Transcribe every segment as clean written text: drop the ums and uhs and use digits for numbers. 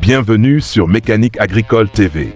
Bienvenue sur Mécanique Agricole TV.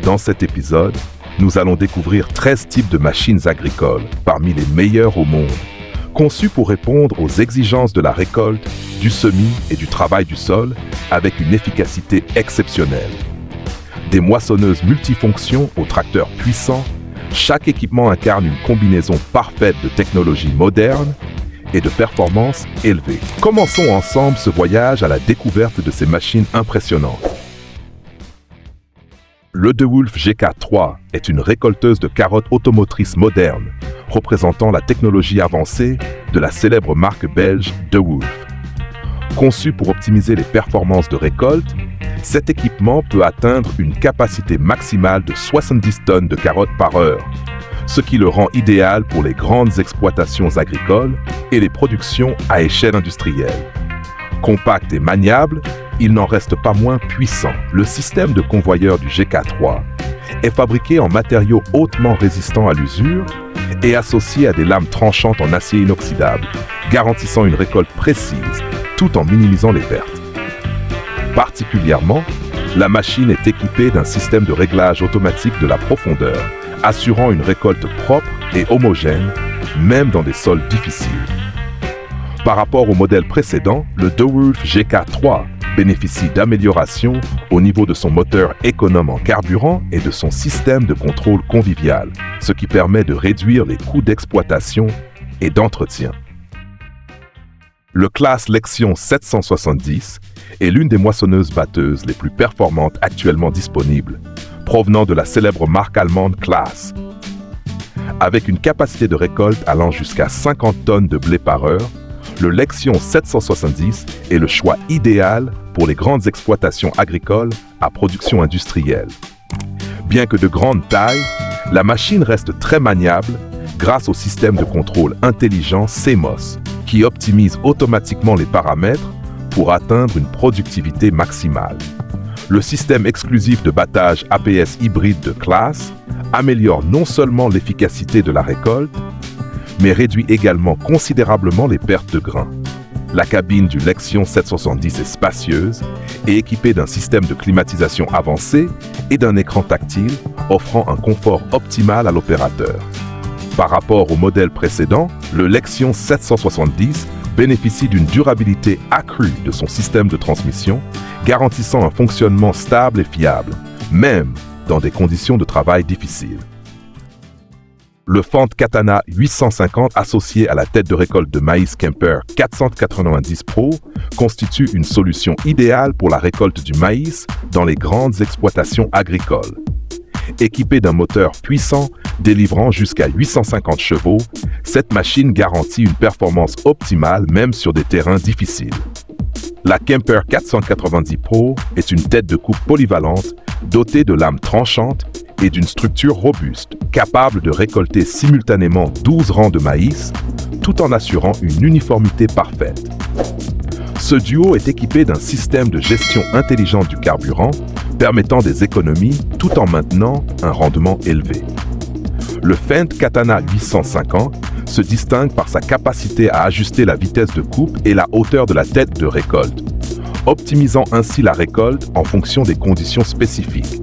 Dans cet épisode, nous allons découvrir 13 types de machines agricoles, parmi les meilleures au monde, conçues pour répondre aux exigences de la récolte, du semis et du travail du sol, avec une efficacité exceptionnelle. Des moissonneuses multifonctions aux tracteurs puissants, chaque équipement incarne une combinaison parfaite de technologies modernes et de performances élevées. Commençons ensemble ce voyage à la découverte de ces machines impressionnantes. Le DeWolf GK3 est une récolteuse de carottes automotrice moderne, représentant la technologie avancée de la célèbre marque belge DeWolf. Conçu pour optimiser les performances de récolte, cet équipement peut atteindre une capacité maximale de 70 tonnes de carottes par heure, ce qui le rend idéal pour les grandes exploitations agricoles et les productions à échelle industrielle. Compact et maniable, il n'en reste pas moins puissant. Le système de convoyeur du GK3 est fabriqué en matériaux hautement résistants à l'usure et associé à des lames tranchantes en acier inoxydable, garantissant une récolte précise tout en minimisant les pertes. Particulièrement, la machine est équipée d'un système de réglage automatique de la profondeur, assurant une récolte propre et homogène, même dans des sols difficiles. Par rapport au modèle précédent, le DeWolf GK3 bénéficie d'améliorations au niveau de son moteur économe en carburant et de son système de contrôle convivial, ce qui permet de réduire les coûts d'exploitation et d'entretien. Le Claas Lexion 770 est l'une des moissonneuses-batteuses les plus performantes actuellement disponibles, provenant de la célèbre marque allemande Claas. Avec une capacité de récolte allant jusqu'à 50 tonnes de blé par heure, le Lexion 770 est le choix idéal pour les grandes exploitations agricoles à production industrielle. Bien que de grande taille, la machine reste très maniable grâce au système de contrôle intelligent CMOS, qui optimise automatiquement les paramètres pour atteindre une productivité maximale. Le système exclusif de battage APS hybride de Claas améliore non seulement l'efficacité de la récolte, mais réduit également considérablement les pertes de grains. La cabine du Lexion 770 est spacieuse et équipée d'un système de climatisation avancé et d'un écran tactile offrant un confort optimal à l'opérateur. Par rapport au modèle précédent, le Lexion 770 bénéficie d'une durabilité accrue de son système de transmission, garantissant un fonctionnement stable et fiable, même dans des conditions de travail difficiles. Le Fendt Katana 850 associé à la tête de récolte de maïs Kemper 490 Pro constitue une solution idéale pour la récolte du maïs dans les grandes exploitations agricoles. Équipée d'un moteur puissant délivrant jusqu'à 850 chevaux, cette machine garantit une performance optimale même sur des terrains difficiles. La Kemper 490 Pro est une tête de coupe polyvalente dotée de lames tranchantes et d'une structure robuste, capable de récolter simultanément 12 rangs de maïs, tout en assurant une uniformité parfaite. Ce duo est équipé d'un système de gestion intelligente du carburant, permettant des économies tout en maintenant un rendement élevé. Le Fendt Katana 850 se distingue par sa capacité à ajuster la vitesse de coupe et la hauteur de la tête de récolte, optimisant ainsi la récolte en fonction des conditions spécifiques.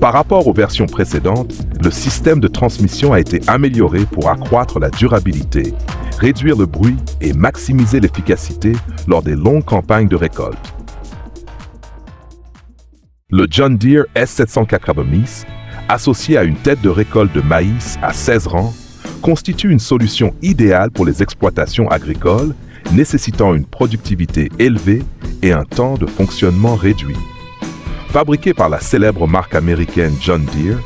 Par rapport aux versions précédentes, le système de transmission a été amélioré pour accroître la durabilité, réduire le bruit et maximiser l'efficacité lors des longues campagnes de récolte. Le John Deere S790, associé à une tête de récolte de maïs à 16 rangs, constitue une solution idéale pour les exploitations agricoles nécessitant une productivité élevée et un temps de fonctionnement réduit. Fabriqué par la célèbre marque américaine John Deere,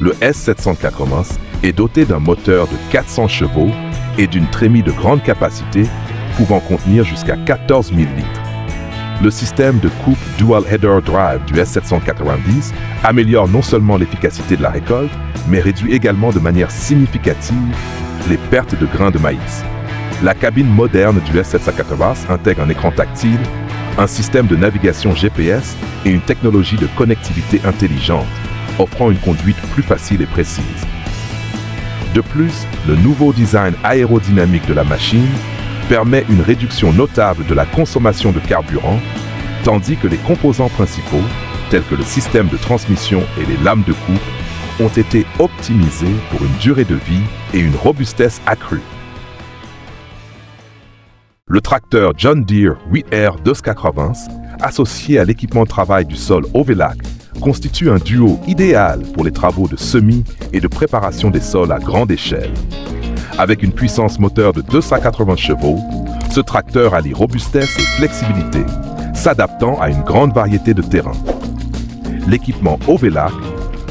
le S790 est doté d'un moteur de 400 chevaux et d'une trémie de grande capacité pouvant contenir jusqu'à 14 000 litres. Le système de coupe Dual Header Drive du S790 améliore non seulement l'efficacité de la récolte, mais réduit également de manière significative les pertes de grains de maïs. La cabine moderne du S790 intègre un écran tactile, un système de navigation GPS et une technologie de connectivité intelligente, offrant une conduite plus facile et précise. De plus, le nouveau design aérodynamique de la machine permet une réduction notable de la consommation de carburant, tandis que les composants principaux, tels que le système de transmission et les lames de coupe, ont été optimisés pour une durée de vie et une robustesse accrue. Le tracteur John Deere Wheat Air 280, associé à l'équipement de travail du sol Ovelac, constitue un duo idéal pour les travaux de semis et de préparation des sols à grande échelle. Avec une puissance moteur de 280 chevaux, ce tracteur allie robustesse et flexibilité, s'adaptant à une grande variété de terrains. L'équipement Ovelac,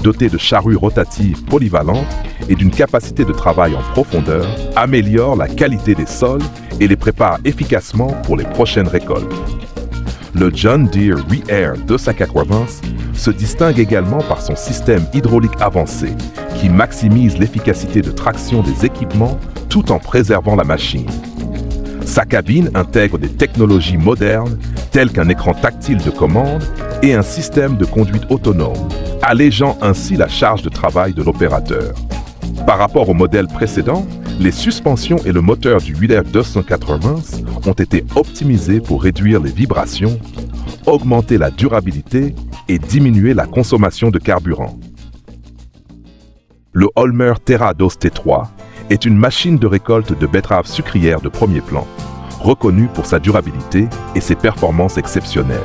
doté de charrues rotatives polyvalentes et d'une capacité de travail en profondeur, améliore la qualité des sols et les prépare efficacement pour les prochaines récoltes. Le John Deere Wheat Air 280 se distingue également par son système hydraulique avancé qui maximise l'efficacité de traction des équipements tout en préservant la machine. Sa cabine intègre des technologies modernes telles qu'un écran tactile de commande et un système de conduite autonome, allégeant ainsi la charge de travail de l'opérateur. Par rapport au modèle précédent, les suspensions et le moteur du Wheat Air 280 ont été optimisés pour réduire les vibrations, augmenter la durabilité et diminuer la consommation de carburant. Le Holmer Terrados T3 est une machine de récolte de betteraves sucrières de premier plan, reconnue pour sa durabilité et ses performances exceptionnelles.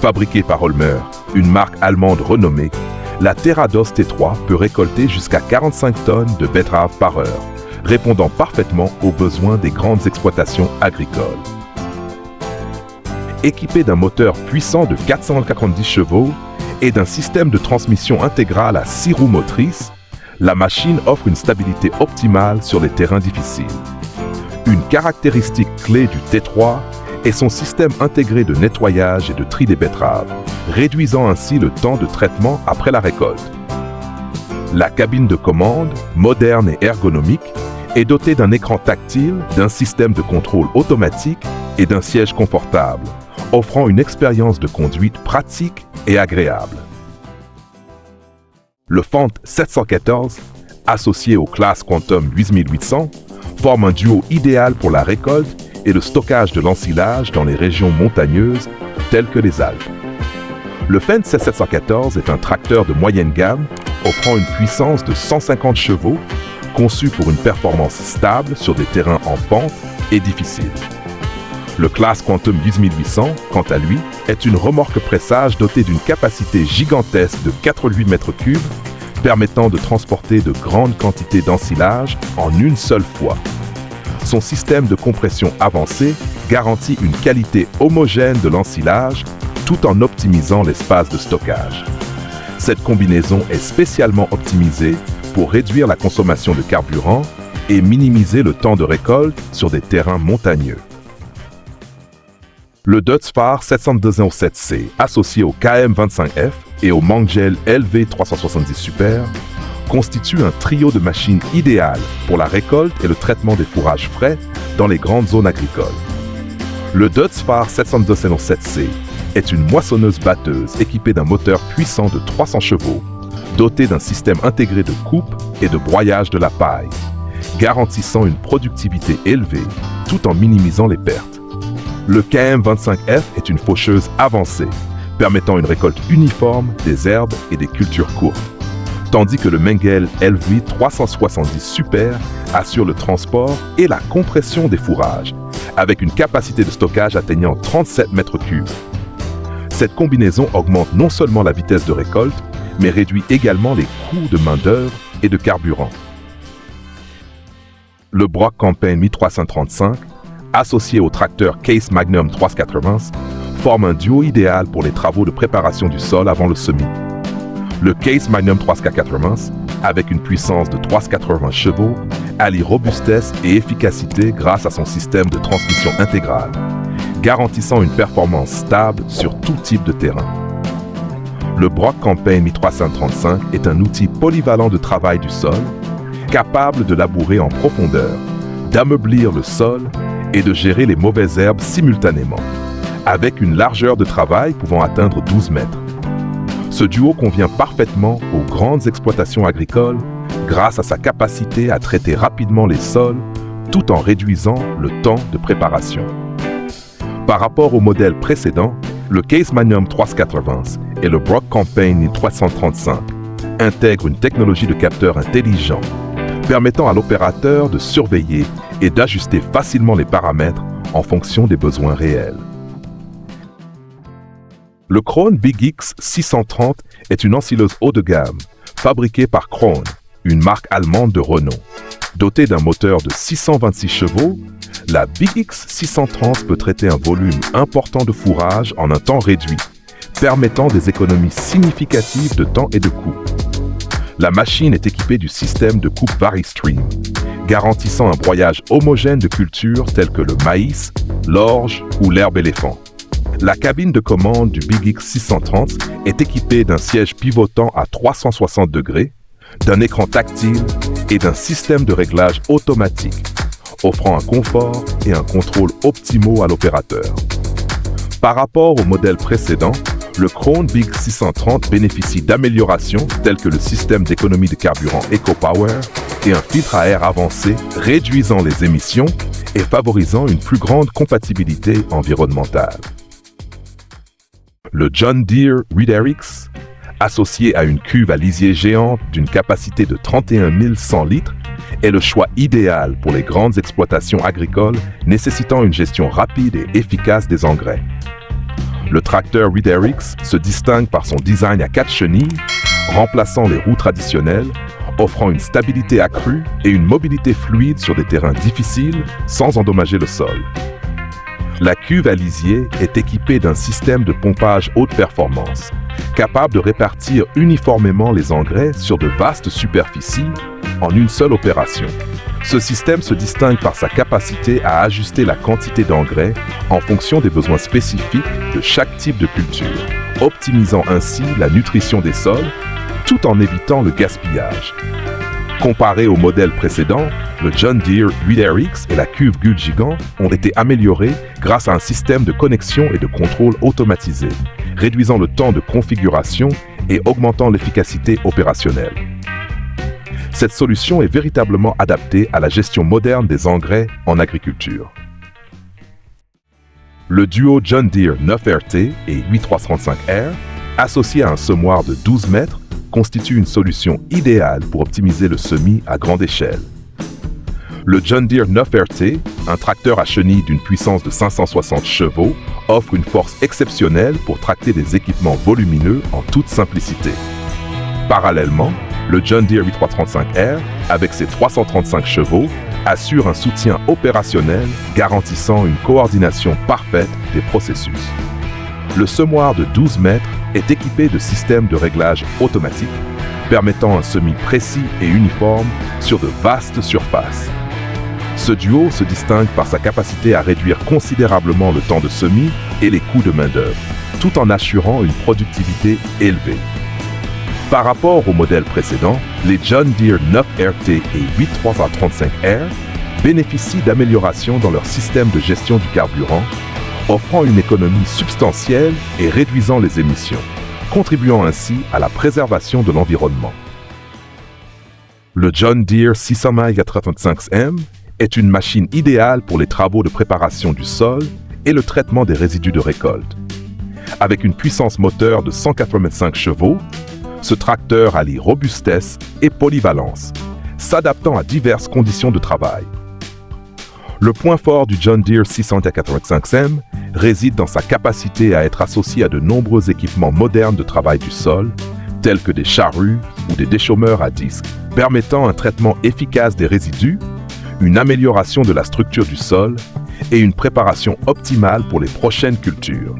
Fabriquée par Holmer, une marque allemande renommée, la Terrados T3 peut récolter jusqu'à 45 tonnes de betteraves par heure, répondant parfaitement aux besoins des grandes exploitations agricoles. Équipée d'un moteur puissant de 490 chevaux et d'un système de transmission intégrale à 6 roues motrices, la machine offre une stabilité optimale sur les terrains difficiles. Une caractéristique clé du T3 est son système intégré de nettoyage et de tri des betteraves, réduisant ainsi le temps de traitement après la récolte. La cabine de commande, moderne et ergonomique, est dotée d'un écran tactile, d'un système de contrôle automatique et d'un siège confortable, offrant une expérience de conduite pratique et agréable. Le Fendt 714, associé au Claas Quantum 8800, forme un duo idéal pour la récolte et le stockage de l'ensilage dans les régions montagneuses telles que les Alpes. Le Fendt 714 est un tracteur de moyenne gamme offrant une puissance de 150 chevaux, conçu pour une performance stable sur des terrains en pente et difficiles. Le Claas Quantum 8800, quant à lui, est une remorque pressage dotée d'une capacité gigantesque de 4,8 m3, permettant de transporter de grandes quantités d'ensilage en une seule fois. Son système de compression avancé garantit une qualité homogène de l'ensilage tout en optimisant l'espace de stockage. Cette combinaison est spécialement optimisée pour réduire la consommation de carburant et minimiser le temps de récolte sur des terrains montagneux. Le Dutzfar 7207C, associé au KM25F et au Mangel LV370 Super, constitue un trio de machines idéales pour la récolte et le traitement des fourrages frais dans les grandes zones agricoles. Le Dutzfar 7207C est une moissonneuse-batteuse équipée d'un moteur puissant de 300 chevaux, doté d'un système intégré de coupe et de broyage de la paille, garantissant une productivité élevée tout en minimisant les pertes. Le KM25F est une faucheuse avancée, permettant une récolte uniforme des herbes et des cultures courtes, tandis que le Mengel LV370 Super assure le transport et la compression des fourrages, avec une capacité de stockage atteignant 37 m3. Cette combinaison augmente non seulement la vitesse de récolte, mais réduit également les coûts de main-d'œuvre et de carburant. Le Brock Campaign 1335, associé au tracteur Case Magnum 380, forme un duo idéal pour les travaux de préparation du sol avant le semis. Le Case Magnum 380, avec une puissance de 380 chevaux, allie robustesse et efficacité grâce à son système de transmission intégrale, garantissant une performance stable sur tout type de terrain. Le Brock Campaign 1335 est un outil polyvalent de travail du sol, capable de labourer en profondeur, d'ameublir le sol et de gérer les mauvaises herbes simultanément, avec une largeur de travail pouvant atteindre 12 mètres. Ce duo convient parfaitement aux grandes exploitations agricoles grâce à sa capacité à traiter rapidement les sols tout en réduisant le temps de préparation. Par rapport au modèle précédent, Le Case Magnum 380 et le Brock Campaign 335 intègrent une technologie de capteur intelligent permettant à l'opérateur de surveiller et d'ajuster facilement les paramètres en fonction des besoins réels. Le Krone Big X 630 est une oscilleuse haut de gamme fabriquée par Krone, une marque allemande de renom. Dotée d'un moteur de 626 chevaux, la Big X 630 peut traiter un volume important de fourrage en un temps réduit, permettant des économies significatives de temps et de coûts. La machine est équipée du système de coupe VariStream, garantissant un broyage homogène de cultures telles que le maïs, l'orge ou l'herbe éléphant. La cabine de commande du Big X 630 est équipée d'un siège pivotant à 360 degrés, d'un écran tactile et d'un système de réglage automatique, offrant un confort et un contrôle optimaux à l'opérateur. Par rapport au modèle précédent, le Krone Big 630 bénéficie d'améliorations telles que le système d'économie de carburant EcoPower et un filtre à air avancé réduisant les émissions et favorisant une plus grande compatibilité environnementale. Le John Deere ReaderX, associé à une cuve à lisier géante d'une capacité de 31 100 litres, est le choix idéal pour les grandes exploitations agricoles nécessitant une gestion rapide et efficace des engrais. Le tracteur ReaderX se distingue par son design à 4 chenilles, remplaçant les roues traditionnelles, offrant une stabilité accrue et une mobilité fluide sur des terrains difficiles sans endommager le sol. La cuve à lisier est équipée d'un système de pompage haute performance, capable de répartir uniformément les engrais sur de vastes superficies en une seule opération. Ce système se distingue par sa capacité à ajuster la quantité d'engrais en fonction des besoins spécifiques de chaque type de culture, optimisant ainsi la nutrition des sols tout en évitant le gaspillage. Comparé au modèle précédent, le John Deere ReaderX et la cuve Gull Gigant ont été améliorés grâce à un système de connexion et de contrôle automatisé, réduisant le temps de configuration et augmentant l'efficacité opérationnelle. Cette solution est véritablement adaptée à la gestion moderne des engrais en agriculture. Le duo John Deere 9RT et 8335R, associé à un semoir de 12 mètres, constitue une solution idéale pour optimiser le semis à grande échelle. Le John Deere 9RT, un tracteur à chenilles d'une puissance de 560 chevaux, offre une force exceptionnelle pour tracter des équipements volumineux en toute simplicité. Parallèlement, le John Deere 8335R, avec ses 335 chevaux, assure un soutien opérationnel garantissant une coordination parfaite des processus. Le semoir de 12 mètres est équipé de systèmes de réglage automatique, permettant un semis précis et uniforme sur de vastes surfaces. Ce duo se distingue par sa capacité à réduire considérablement le temps de semis et les coûts de main-d'œuvre, tout en assurant une productivité élevée. Par rapport au modèle précédent, les John Deere 9RT et 8335R bénéficient d'améliorations dans leur système de gestion du carburant, offrant une économie substantielle et réduisant les émissions, contribuant ainsi à la préservation de l'environnement. Le John Deere 685M est une machine idéale pour les travaux de préparation du sol et le traitement des résidus de récolte. Avec une puissance moteur de 185 chevaux, ce tracteur allie robustesse et polyvalence, s'adaptant à diverses conditions de travail. Le point fort du John Deere 685M réside dans sa capacité à être associé à de nombreux équipements modernes de travail du sol, tels que des charrues ou des déchaumeurs à disque, permettant un traitement efficace des résidus, une amélioration de la structure du sol et une préparation optimale pour les prochaines cultures.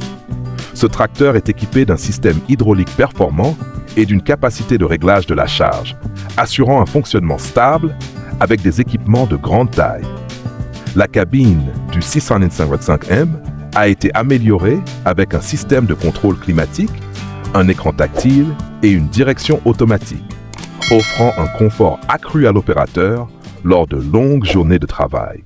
Ce tracteur est équipé d'un système hydraulique performant et d'une capacité de réglage de la charge, assurant un fonctionnement stable avec des équipements de grande taille. La cabine du 685M a été améliorée avec un système de contrôle climatique, un écran tactile et une direction automatique, offrant un confort accru à l'opérateur lors de longues journées de travail.